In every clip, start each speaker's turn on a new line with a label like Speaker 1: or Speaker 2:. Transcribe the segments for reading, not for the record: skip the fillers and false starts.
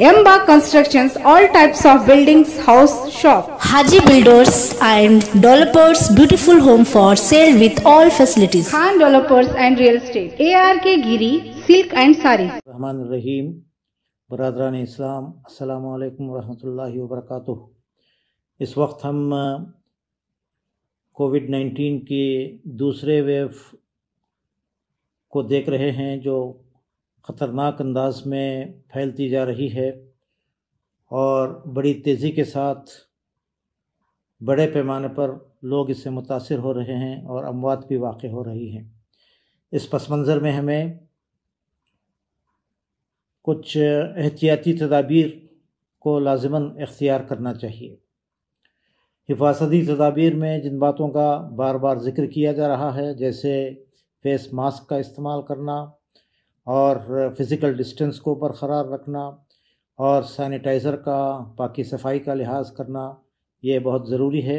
Speaker 1: Emba Constructions, all types of buildings, house, shop.
Speaker 2: Haji Builders and Developers, beautiful home for sale with all facilities.
Speaker 1: Khan Developers and Real Estate. ARK Giri, Silk and Saris.
Speaker 3: Rahman रहीम, बरादरान इस्लाम, अस्सलामु अलैकुम वरहमतुल्लाहि वबरकातुह। इस वक्त हम कोविड-19 के दूसरे wave को देख रहे हैं जो ख़तरनाक अंदाज में फैलती जा रही है और बड़ी तेज़ी के साथ बड़े पैमाने पर लोग इससे मुतासिर हो रहे हैं और अमवात भी वाक़ हो रही हैं। इस पस मंज़र में हमें कुछ एहतियाती तदाबीर को लाज़िमन इख्तियार करना चाहिए। हिफाजती तदाबीर में जिन बातों का बार बार ज़िक्र किया जा रहा है, जैसे फेस मास्क का इस्तेमाल करना और फ़िज़िकल डिस्टेंस को बरक़रार रखना और सैनिटाइज़र का पाकी सफ़ाई का लिहाज करना, ये बहुत ज़रूरी है।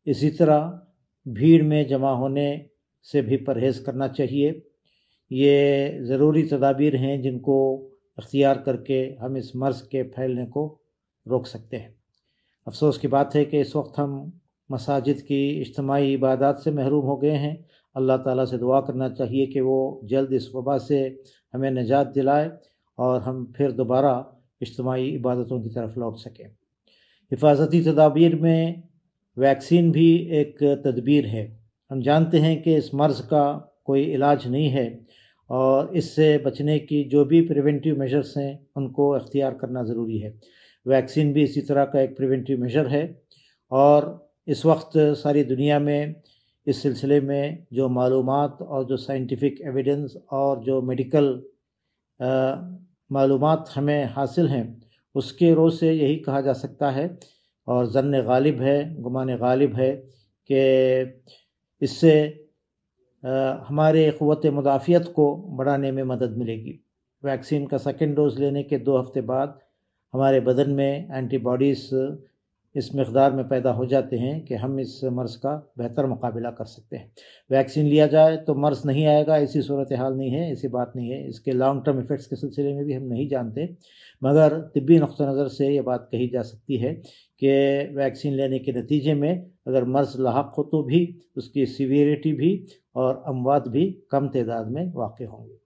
Speaker 3: इसी तरह भीड़ में जमा होने से भी परहेज़ करना चाहिए। ये ज़रूरी तदाबीर हैं जिनको इख्तियार करके हम इस मर्ज़ के फैलने को रोक सकते हैं। अफ़सोस की बात है कि इस वक्त हम मसाजिद की इज्तिमाई इबादत से महरूम हो गए हैं। अल्लाह ताला से दुआ करना चाहिए कि वो जल्द इस वबा से हमें निजात दिलाए और हम फिर दोबारा इज्तिमाई इबादतों की तरफ लौट सकें। हिफाजती तदाबीर में वैक्सीन भी एक तदबीर है। हम जानते हैं कि इस मर्ज़ का कोई इलाज नहीं है और इससे बचने की जो भी प्रिवेंटिव मेजर्स हैं उनको इख्तियार करना ज़रूरी है। वैक्सीन भी इसी तरह का एक प्रिवेंटिव मेजर है और इस वक्त सारी दुनिया में इस सिलसिले में जो मालूमात और जो साइंटिफिक एविडेंस और जो मेडिकल मालूमात हमें हासिल हैं, उसके रोज़ से यही कहा जा सकता है और ज़न्न गालिब है, गुमान गालिब है कि इससे हमारे क़ुव्वत मुदाफ़ियत को बढ़ाने में मदद मिलेगी। वैक्सीन का सेकेंड डोज़ लेने के 2 हफ़्ते बाद हमारे बदन में एंटीबॉडीज़ इस मक़दार में पैदा हो जाते हैं कि हम इस मर्ज़ का बेहतर मुकाबला कर सकते हैं। वैक्सीन लिया जाए तो मर्ज़ नहीं आएगा, ऐसी सूरत हाल नहीं है, ऐसी बात नहीं है। इसके लॉन्ग टर्म इफ़ेक्ट्स के सिलसिले में भी हम नहीं जानते, मगर तिब्बी नुक़्ता नज़र से ये बात कही जा सकती है कि वैक्सीन लेने के नतीजे में अगर मर्ज़ लाहक़ हो तो भी उसकी सीवियरिटी भी और अमवात भी कम तादाद में वाक़ होंगे।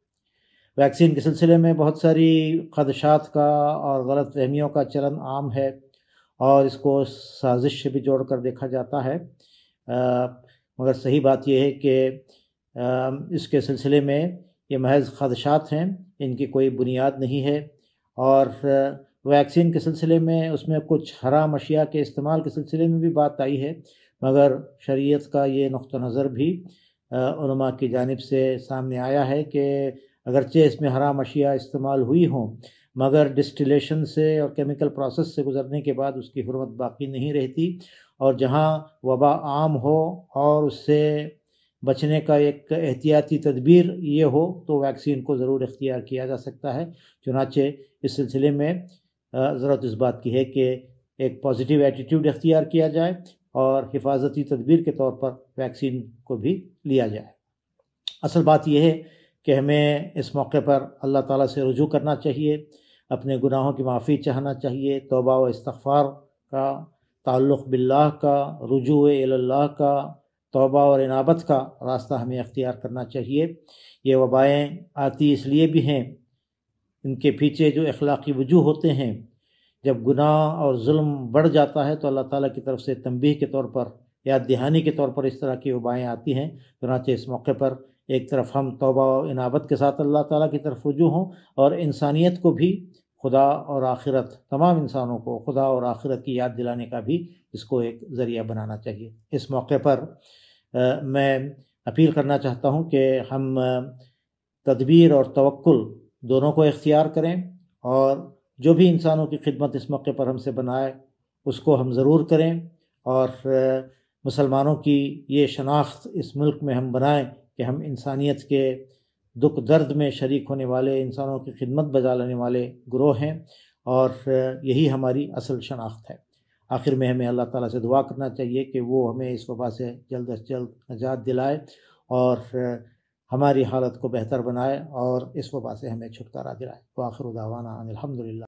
Speaker 3: वैक्सीन के सिलसिले में बहुत सारी ख़दशात का और गलत फ़हमियों का चलन आम है और इसको साजिश से भी जोड़ कर देखा जाता है, मगर सही बात यह है कि इसके सिलसिले में ये महज ख़दशात हैं, इनकी कोई बुनियाद नहीं है। और वैक्सीन के सिलसिले में उसमें कुछ हराम अशिया के इस्तेमाल के सिलसिले में भी बात आई है, मगर शरीयत का ये नुक़्ता नज़र भी उलमा की जानिब से सामने आया है कि अगरचे इसमें हराम अशिया इस्तेमाल हुई हों, मगर डिस्टिलेशन से और केमिकल प्रोसेस से गुज़रने के बाद उसकी हुर्मत बाकी नहीं रहती और जहाँ वबा आम हो और उससे बचने का एक एहतियाती तदबीर ये हो तो वैक्सीन को ज़रूर इख्तियार किया जा सकता है। चुनाचे इस सिलसिले में ज़रूरत इस बात की है कि एक पॉजिटिव एटीट्यूड इख्तियार किया जाए और हिफाजती तदबीर के तौर पर वैक्सीन को भी लिया जाए। असल बात यह है कि हमें इस मौके पर अल्लाह ताला से रुजू करना चाहिए, अपने गुनाहों की माफ़ी चाहना चाहिए, तौबा व इस्तग़फ़ार का, ताल्लुक़ बिल्लाह का, रुजू इलल्लाह का, तौबा और इनाबत का रास्ता हमें इख्तियार करना चाहिए। ये वबाएँ आती इसलिए भी हैं, इनके पीछे जो अखलाक़ी वजूह होते हैं, जब गुनाह और जुल्म बढ़ जाता है तो अल्लाह ताला की तरफ से तंबीह के तौर पर, याद दहानी के तौर पर इस तरह की वबाएँ आती हैं। चुनांचे इस मौके पर एक तरफ हम तौबा और इनाबत के साथ अल्लाह ताला की तरफ रुजू हों और इंसानियत को भी खुदा और आखिरत, तमाम इंसानों को खुदा और आखिरत की याद दिलाने का भी इसको एक ज़रिया बनाना चाहिए। इस मौके पर मैं अपील करना चाहता हूँ कि हम तदबीर और तवक्कुल दोनों को इख्तियार करें और जो भी इंसानों की खिदमत इस मौके पर हमसे बनाए उसको हम ज़रूर करें और मुसलमानों की ये शनाख्त इस मुल्क में हम बनाएं कि हम इंसानियत के दुख दर्द में शरीक होने वाले, इंसानों की खिदमत बजा लेने वाले गुरोह हैं और यही हमारी असल शनाख्त है। आखिर में हमें अल्लाह ताला से दुआ करना चाहिए कि वो हमें इस वबा से जल्द से जल्द निजात दिलाए और हमारी हालत को बेहतर बनाए और इस वबा से हमें छुटकारा दिलाए। व आखिर दावाना अनिल हम्दुलिल्लाह।